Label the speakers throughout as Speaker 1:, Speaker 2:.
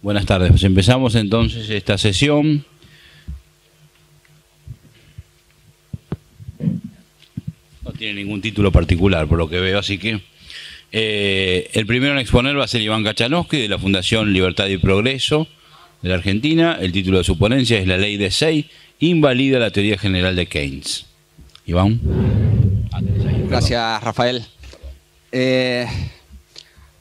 Speaker 1: Buenas tardes. Pues empezamos entonces esta sesión. No tiene ningún título particular, por lo que veo, así que el primero en exponer va a ser Iván Kachanowski, de la Fundación Libertad y Progreso de la Argentina. El título de su ponencia es La Ley de Say invalida la teoría general de Keynes. Iván.
Speaker 2: Gracias, Rafael.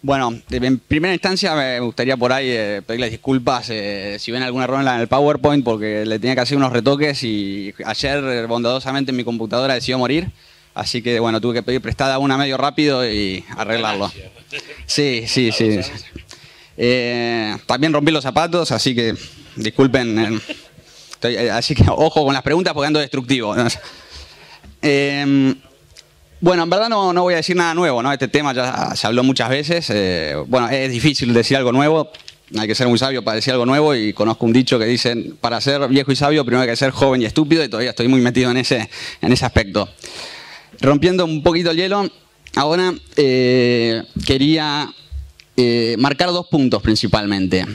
Speaker 2: Bueno, en primera instancia me gustaría por ahí pedirles disculpas si ven algún error en el PowerPoint, porque le tenía que hacer unos retoques y ayer bondadosamente mi computadora decidió morir. Así que bueno, tuve que pedir prestada una medio rápido y arreglarlo. Sí. También rompí los zapatos, así que disculpen. Así que ojo con las preguntas porque ando destructivo. Bueno, en verdad no voy a decir nada nuevo, ¿no? Este tema ya se habló muchas veces. Bueno, es difícil decir algo nuevo. Hay que ser muy sabio para decir algo nuevo, y conozco un dicho que dicen: para ser viejo y sabio primero hay que ser joven y estúpido, y todavía estoy muy metido en ese aspecto. Rompiendo un poquito el hielo, ahora quería marcar dos puntos principalmente.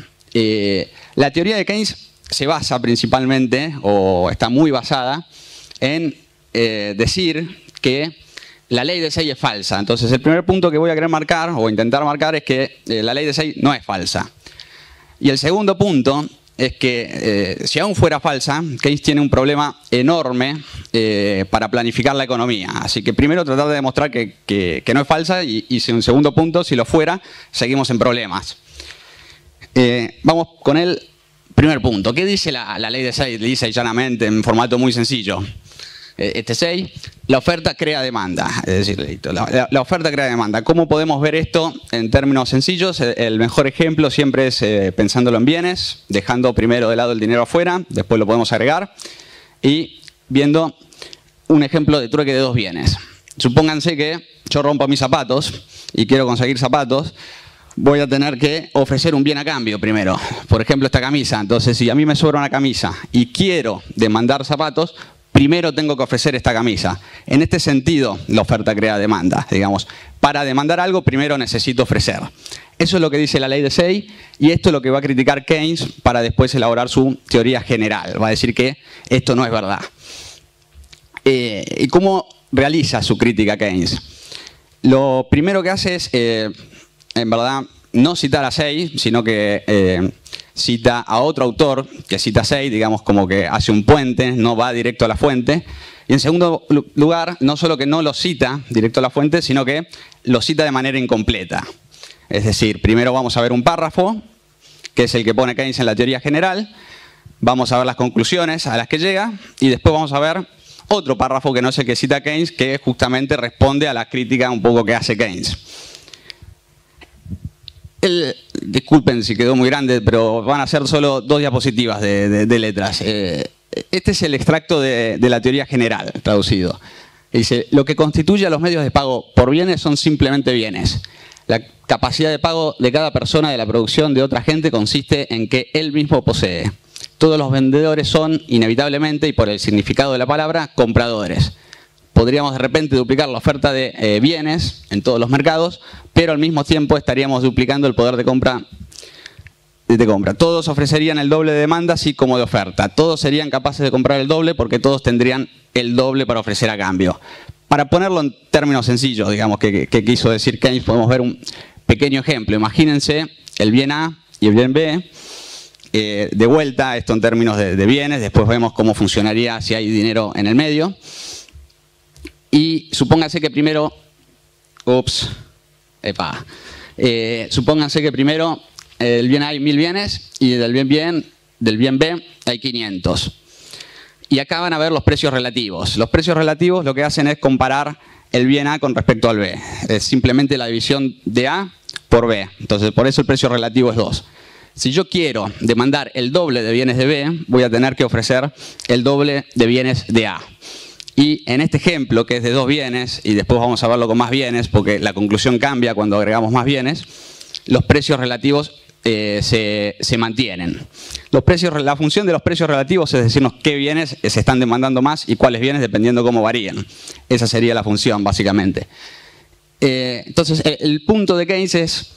Speaker 2: La teoría de Keynes se basa principalmente, o está muy basada, en decir que la ley de Say es falsa. Entonces, el primer punto que voy a querer marcar, o intentar marcar, es que la ley de Say no es falsa. Y el segundo punto es que, si aún fuera falsa, Keynes tiene un problema enorme para planificar la economía. Así que primero tratar de demostrar que no es falsa, y en segundo punto, si lo fuera, seguimos en problemas. Vamos con el primer punto. ¿Qué dice la ley de Say? Dice llanamente, en formato muy sencillo. Say, la oferta crea demanda. Es decir, la oferta crea demanda. ¿Cómo podemos ver esto en términos sencillos? El mejor ejemplo siempre es pensándolo en bienes, dejando primero de lado el dinero afuera, después lo podemos agregar, y viendo un ejemplo de trueque de dos bienes. Supónganse que yo rompo mis zapatos y quiero conseguir zapatos. Voy a tener que ofrecer un bien a cambio primero. Por ejemplo, esta camisa. Entonces, si a mí me sobra una camisa y quiero demandar zapatos, primero tengo que ofrecer esta camisa. En este sentido, la oferta crea demanda. Digamos, para demandar algo, primero necesito ofrecer. Eso es lo que dice la ley de Say, y esto es lo que va a criticar Keynes para después elaborar su teoría general. Va a decir que esto no es verdad. ¿Y cómo realiza su crítica Keynes? Lo primero que hace es, en verdad, no citar a Say, sino que cita a otro autor que cita a Say, digamos, como que hace un puente, no va directo a la fuente. Y en segundo lugar, no solo que no lo cita directo a la fuente, sino que lo cita de manera incompleta. Es decir, primero vamos a ver un párrafo, que es el que pone Keynes en la teoría general, vamos a ver las conclusiones a las que llega, y después vamos a ver otro párrafo que no es el que cita Keynes, que justamente responde a la crítica un poco que hace Keynes. Disculpen si quedó muy grande, pero van a ser solo 2 diapositivas de letras. Este es el extracto de la teoría general, traducido. Dice: lo que constituye a los medios de pago por bienes son simplemente bienes. La capacidad de pago de cada persona de la producción de otra gente consiste en que él mismo posee. Todos los vendedores son, inevitablemente, y por el significado de la palabra, compradores. Podríamos de repente duplicar la oferta de bienes en todos los mercados, pero al mismo tiempo estaríamos duplicando el poder de compra. Todos ofrecerían el doble de demanda, así como de oferta. Todos serían capaces de comprar el doble, porque todos tendrían el doble para ofrecer a cambio. Para ponerlo en términos sencillos, digamos, que quiso decir Keynes, podemos ver un pequeño ejemplo. Imagínense el bien A y el bien B. De vuelta, esto en términos de bienes, después vemos cómo funcionaría si hay dinero en el medio. Y supónganse que primero, supónganse que primero el bien A hay 1000 bienes y del bien B hay 500. Y acá van a ver los precios relativos. Los precios relativos lo que hacen es comparar el bien A con respecto al B. Es simplemente la división de A por B. Entonces, por eso el precio relativo es 2. Si yo quiero demandar el doble de bienes de B, voy a tener que ofrecer el doble de bienes de A. Y en este ejemplo, que es de 2 bienes, y después vamos a verlo con más bienes, porque la conclusión cambia cuando agregamos más bienes, los precios relativos se mantienen. La función de los precios relativos es decirnos qué bienes se están demandando más y cuáles bienes, dependiendo cómo varían. Esa sería la función, básicamente. Entonces, el punto de Keynes es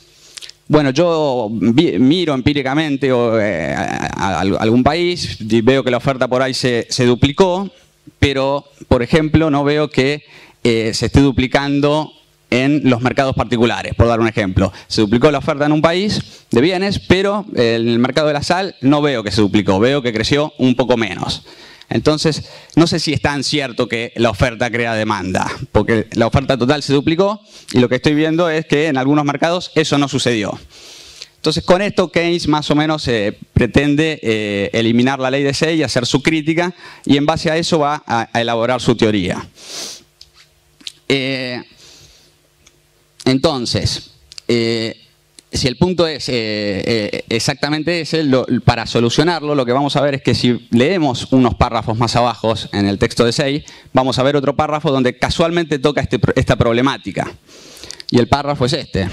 Speaker 2: Bueno, yo miro empíricamente a algún país, y veo que la oferta por ahí se duplicó, pero, por ejemplo, no veo que se esté duplicando en los mercados particulares, por dar un ejemplo. Se duplicó la oferta en un país de bienes, pero en el mercado de la sal no veo que se duplicó, veo que creció un poco menos. Entonces, no sé si es tan cierto que la oferta crea demanda, porque la oferta total se duplicó y lo que estoy viendo es que en algunos mercados eso no sucedió. Entonces, con esto Keynes más o menos pretende eliminar la ley de Say y hacer su crítica, y en base a eso va a elaborar su teoría. Entonces, si el punto es exactamente ese, para solucionarlo lo que vamos a ver es que si leemos unos párrafos más abajo en el texto de Say, vamos a ver otro párrafo donde casualmente toca esta problemática. Y el párrafo es este.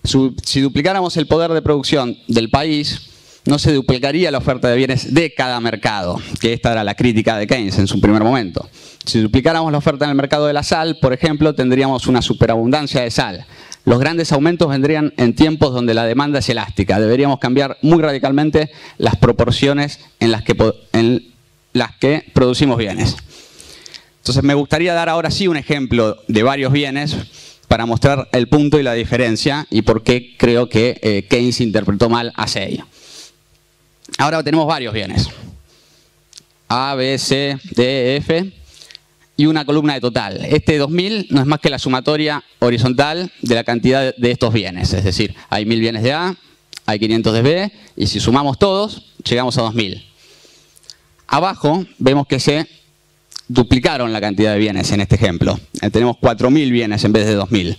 Speaker 2: Si duplicáramos el poder de producción del país, no se duplicaría la oferta de bienes de cada mercado, que esta era la crítica de Keynes en su primer momento. Si duplicáramos la oferta en el mercado de la sal, por ejemplo, tendríamos una superabundancia de sal. Los grandes aumentos vendrían en tiempos donde la demanda es elástica. Deberíamos cambiar muy radicalmente las proporciones en las que producimos bienes. Entonces me gustaría dar ahora sí un ejemplo de varios bienes para mostrar el punto y la diferencia y por qué creo que Keynes interpretó mal a Say. Ahora tenemos varios bienes. A, B, C, D, F y una columna de total. Este 2000 no es más que la sumatoria horizontal de la cantidad de estos bienes. Es decir, hay 1000 bienes de A, hay 500 de B y si sumamos todos, llegamos a 2000. Abajo vemos que se duplicaron la cantidad de bienes en este ejemplo. Tenemos 4000 bienes en vez de 2000.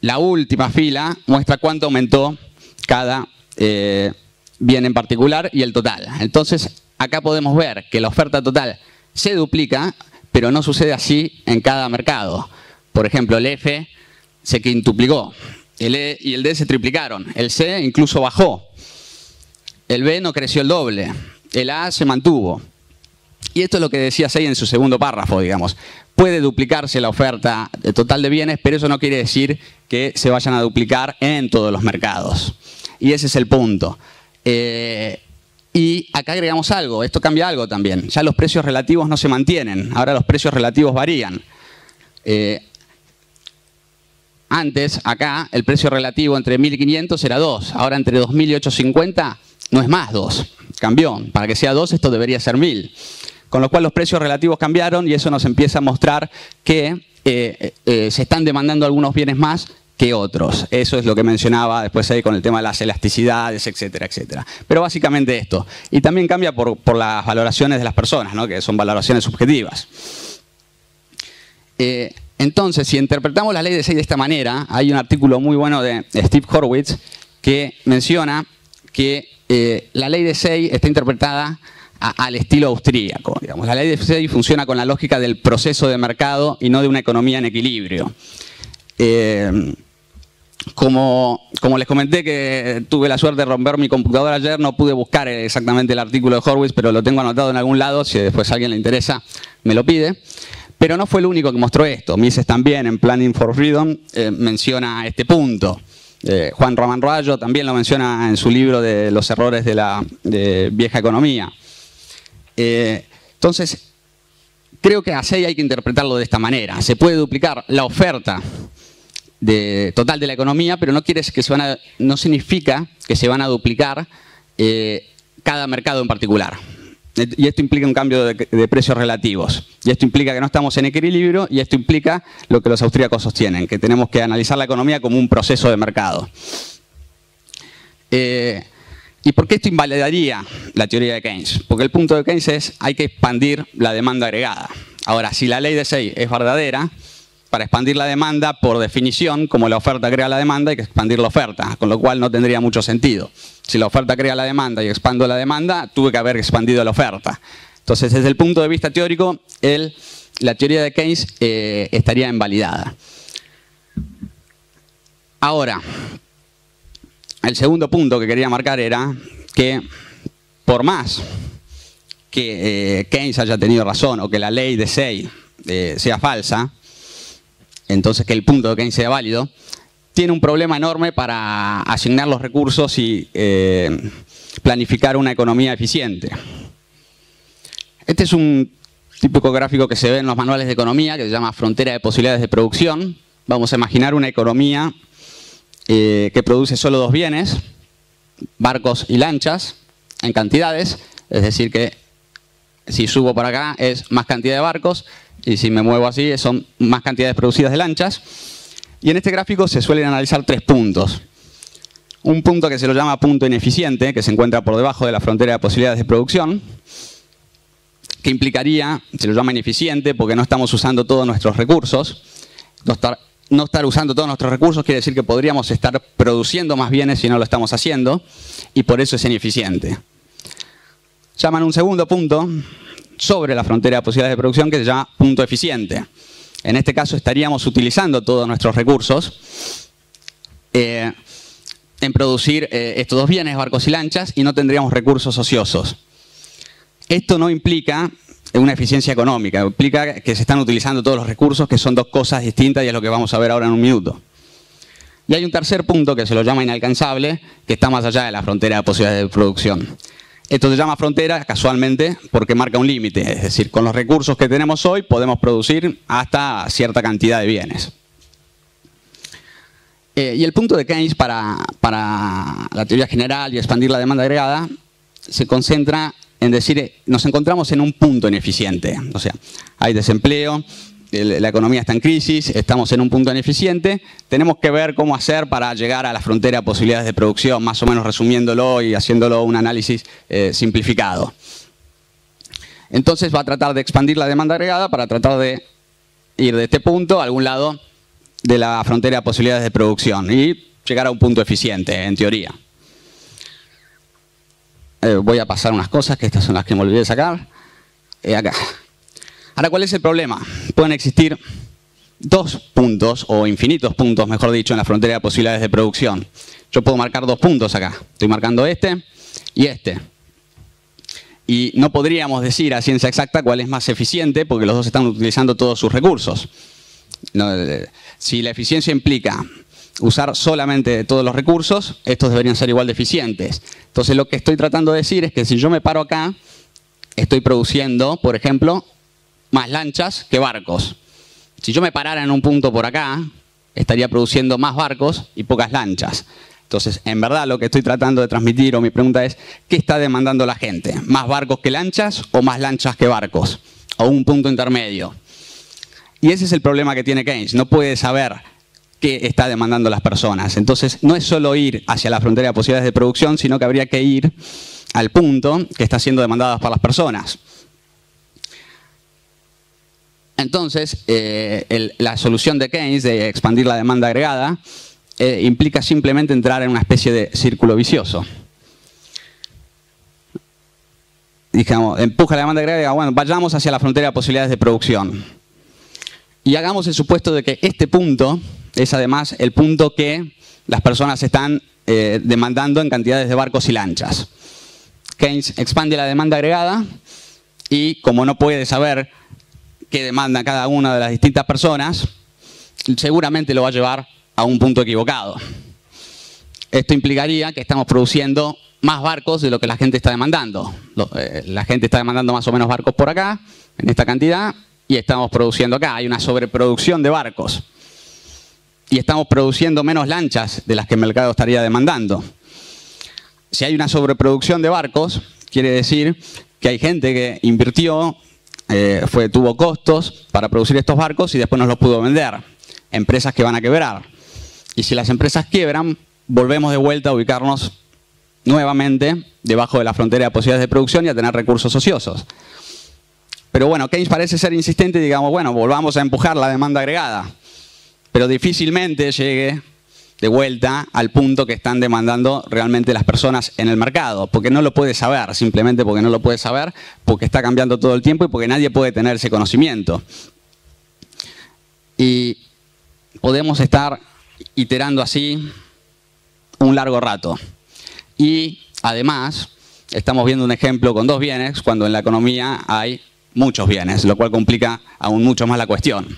Speaker 2: La última fila muestra cuánto aumentó cada bien en particular y el total. Entonces, acá podemos ver que la oferta total se duplica, pero no sucede así en cada mercado. Por ejemplo, el F se quintuplicó, el E y el D se triplicaron, el C incluso bajó, el B no creció el doble, el A se mantuvo. Y esto es lo que decía Say en su segundo párrafo, digamos. Puede duplicarse la oferta total de bienes, pero eso no quiere decir que se vayan a duplicar en todos los mercados. Y ese es el punto. Y acá agregamos algo, esto cambia algo también. Ya los precios relativos no se mantienen, ahora los precios relativos varían. Antes, acá, el precio relativo entre 1500 era 2, ahora entre 2000 y 850 no es más 2, cambió. Para que sea 2 esto debería ser 1000. Con lo cual los precios relativos cambiaron y eso nos empieza a mostrar que se están demandando algunos bienes más que otros. Eso es lo que mencionaba después ahí con el tema de las elasticidades, etcétera, etcétera. Pero básicamente esto. Y también cambia por las valoraciones de las personas, ¿no? Que son valoraciones subjetivas. Entonces, si interpretamos la ley de Say de esta manera, hay un artículo muy bueno de Steve Horowitz que menciona que la ley de Say está interpretada al estilo austríaco. Digamos. La ley de Say funciona con la lógica del proceso de mercado y no de una economía en equilibrio. Como les comenté que tuve la suerte de romper mi computadora ayer, no pude buscar exactamente el artículo de Horowitz, pero lo tengo anotado en algún lado, si después a alguien le interesa me lo pide. Pero no fue el único que mostró esto. Mises también en Planning for Freedom menciona este punto. Juan Román Rayo también lo menciona en su libro de los errores de la vieja economía. Entonces, creo que a Say hay que interpretarlo de esta manera. Se puede duplicar la oferta total de la economía, pero no significa que se van a duplicar cada mercado en particular. Y esto implica un cambio de precios relativos. Y esto implica que no estamos en equilibrio y esto implica lo que los austríacos sostienen, que tenemos que analizar la economía como un proceso de mercado. ¿Y por qué esto invalidaría la teoría de Keynes? Porque el punto de Keynes es hay que expandir la demanda agregada. Ahora, si la ley de Say es verdadera, para expandir la demanda, por definición, como la oferta crea la demanda, hay que expandir la oferta, con lo cual no tendría mucho sentido. Si la oferta crea la demanda y expando la demanda, tuve que haber expandido la oferta. Entonces, desde el punto de vista teórico, la teoría de Keynes estaría invalidada. Ahora, el segundo punto que quería marcar era que, por más que Keynes haya tenido razón o que la ley de Say sea falsa, entonces que el punto de Keynes sea válido, tiene un problema enorme para asignar los recursos y planificar una economía eficiente. Este es un típico gráfico que se ve en los manuales de economía, que se llama frontera de posibilidades de producción. Vamos a imaginar una economía que produce solo dos bienes, barcos y lanchas, en cantidades. Es decir que si subo para acá es más cantidad de barcos y si me muevo así son más cantidades producidas de lanchas. Y en este gráfico se suelen analizar tres puntos. Un punto que se lo llama punto ineficiente, que se encuentra por debajo de la frontera de posibilidades de producción, que implicaría, se lo llama ineficiente porque no estamos usando todos nuestros recursos. No estar usando todos nuestros recursos quiere decir que podríamos estar produciendo más bienes si no lo estamos haciendo, y por eso es ineficiente. Llaman un segundo punto sobre la frontera de posibilidades de producción que se llama punto eficiente. En este caso estaríamos utilizando todos nuestros recursos en producir estos dos bienes, barcos y lanchas, y no tendríamos recursos ociosos. Esto no implica una eficiencia económica, implica que se están utilizando todos los recursos, que son dos cosas distintas y es lo que vamos a ver ahora en un minuto. Y hay un tercer punto que se lo llama inalcanzable, que está más allá de la frontera de posibilidades de producción. Esto se llama frontera casualmente porque marca un límite, es decir, con los recursos que tenemos hoy podemos producir hasta cierta cantidad de bienes. Y el punto de Keynes para la teoría general y expandir la demanda agregada se concentra en decir, nos encontramos en un punto ineficiente. O sea, hay desempleo, la economía está en crisis, estamos en un punto ineficiente, tenemos que ver cómo hacer para llegar a la frontera de posibilidades de producción, más o menos resumiéndolo y haciéndolo un análisis simplificado. Entonces va a tratar de expandir la demanda agregada para tratar de ir de este punto a algún lado de la frontera de posibilidades de producción y llegar a un punto eficiente, en teoría. Voy a pasar unas cosas, que estas son las que me olvidé de sacar. Acá. Ahora, ¿cuál es el problema? Pueden existir dos puntos, o infinitos puntos, mejor dicho, en la frontera de posibilidades de producción. Yo puedo marcar dos puntos acá. Estoy marcando este y este. Y no podríamos decir a ciencia exacta cuál es más eficiente, porque los dos están utilizando todos sus recursos. Si la eficiencia implica usar solamente todos los recursos, estos deberían ser igual de eficientes. Entonces lo que estoy tratando de decir es que si yo me paro acá, estoy produciendo, por ejemplo, más lanchas que barcos. Si yo me parara en un punto por acá, estaría produciendo más barcos y pocas lanchas. Entonces, en verdad lo que estoy tratando de transmitir, o mi pregunta es, ¿qué está demandando la gente? ¿Más barcos que lanchas o más lanchas que barcos? O un punto intermedio. Y ese es el problema que tiene Keynes. No puede saber qué está demandando las personas. Entonces, no es solo ir hacia la frontera de posibilidades de producción, sino que habría que ir al punto que está siendo demandado por las personas. Entonces, la solución de Keynes de expandir la demanda agregada implica simplemente entrar en una especie de círculo vicioso. Digamos, empuja la demanda agregada, bueno, vayamos hacia la frontera de posibilidades de producción. Y hagamos el supuesto de que este punto es además el punto que las personas están demandando en cantidades de barcos y lanchas. Keynes expande la demanda agregada y como no puede saber qué demanda cada una de las distintas personas, seguramente lo va a llevar a un punto equivocado. Esto implicaría que estamos produciendo más barcos de lo que la gente está demandando. La gente está demandando más o menos barcos por acá, en esta cantidad, y estamos produciendo acá. Hay una sobreproducción de barcos. Y estamos produciendo menos lanchas de las que el mercado estaría demandando. Si hay una sobreproducción de barcos, quiere decir que hay gente que invirtió, tuvo costos para producir estos barcos y después no los pudo vender. Empresas que van a quebrar. Y si las empresas quiebran, volvemos de vuelta a ubicarnos nuevamente debajo de la frontera de posibilidades de producción y a tener recursos ociosos. Pero bueno, Keynes parece ser insistente y digamos, bueno, volvamos a empujar la demanda agregada. Pero difícilmente llegue de vuelta al punto que están demandando realmente las personas en el mercado, porque no lo puede saber, simplemente porque no lo puede saber, porque está cambiando todo el tiempo y porque nadie puede tener ese conocimiento. Y podemos estar iterando así un largo rato. Y además, estamos viendo un ejemplo con dos bienes, cuando en la economía hay muchos bienes, lo cual complica aún mucho más la cuestión.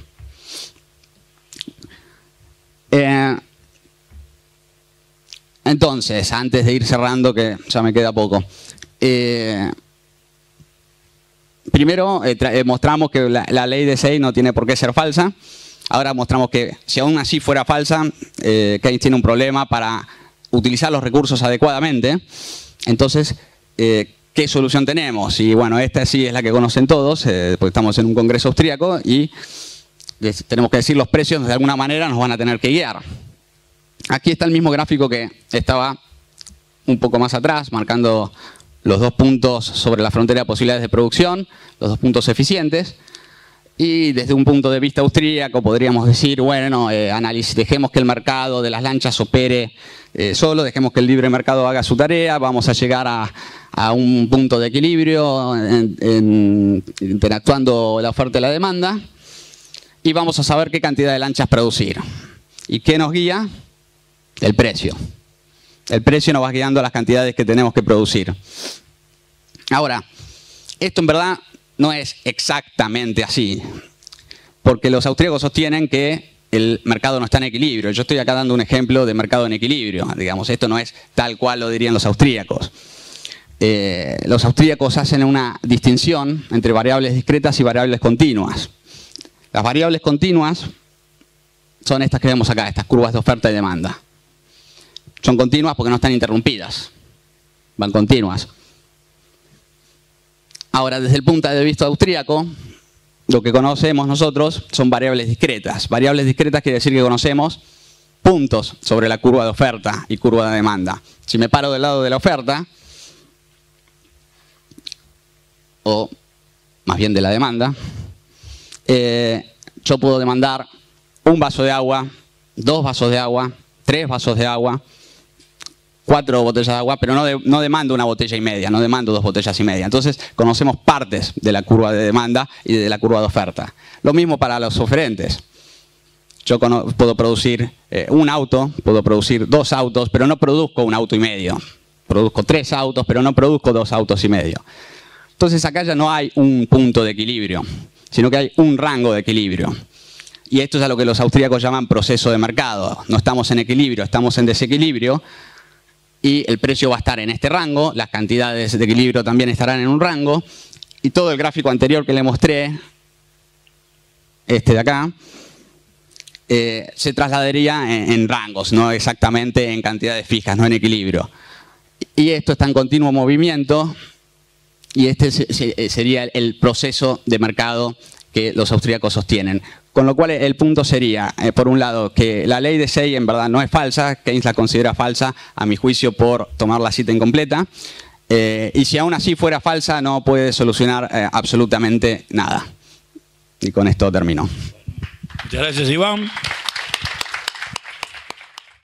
Speaker 2: Entonces, antes de ir cerrando, que ya me queda poco. Primero, mostramos que la ley de Say no tiene por qué ser falsa. Ahora mostramos que si aún así fuera falsa, Keynes tiene un problema para utilizar los recursos adecuadamente. Entonces, ¿qué solución tenemos? Y bueno, esta sí es la que conocen todos, porque estamos en un congreso austríaco y tenemos que decir los precios de alguna manera nos van a tener que guiar. Aquí está el mismo gráfico que estaba un poco más atrás, marcando los 2 puntos sobre la frontera de posibilidades de producción, los 2 puntos eficientes. Y desde un punto de vista austríaco podríamos decir, bueno, dejemos que el mercado de las lanchas opere solo, dejemos que el libre mercado haga su tarea, vamos a llegar a un punto de equilibrio interactuando la oferta y la demanda y vamos a saber qué cantidad de lanchas producir. ¿Y qué nos guía? El precio. El precio nos va guiando a las cantidades que tenemos que producir. Ahora, esto en verdad no es exactamente así, porque los austríacos sostienen que el mercado no está en equilibrio. Yo estoy acá dando un ejemplo de mercado en equilibrio. Digamos, esto no es tal cual lo dirían los austríacos. Los austríacos hacen una distinción entre variables discretas y variables continuas. Las variables continuas son estas que vemos acá, estas curvas de oferta y demanda. Son continuas porque no están interrumpidas. Van continuas. Ahora, desde el punto de vista austríaco, lo que conocemos nosotros son variables discretas. Variables discretas quiere decir que conocemos puntos sobre la curva de oferta y curva de demanda. Si me paro del lado de la oferta, o más bien de la demanda, yo puedo demandar 1 vaso de agua, 2 vasos de agua, 3 vasos de agua, 4 botellas de agua, pero no demando 1 botella y media, no demando 2 botellas y media. Entonces conocemos partes de la curva de demanda y de la curva de oferta. Lo mismo para los oferentes. Yo puedo producir 1 auto, puedo producir 2 autos, pero no produzco 1 auto y medio. Produzco 3 autos, pero no produzco 2 autos y medio. Entonces acá ya no hay un punto de equilibrio, sino que hay un rango de equilibrio. Y esto es a lo que los austríacos llaman proceso de mercado. No estamos en equilibrio, estamos en desequilibrio. Y el precio va a estar en este rango, las cantidades de equilibrio también estarán en un rango, y todo el gráfico anterior que le mostré, este de acá, se trasladaría en rangos, no exactamente en cantidades fijas, no en equilibrio. Y esto está en continuo movimiento, y este sería el proceso de mercado que los austríacos sostienen. Con lo cual el punto sería, por un lado, que la ley de Say en verdad no es falsa, Keynes la considera falsa, a mi juicio, por tomar la cita incompleta, y si aún así fuera falsa no puede solucionar absolutamente nada. Y con esto termino.
Speaker 3: Muchas gracias, Iván.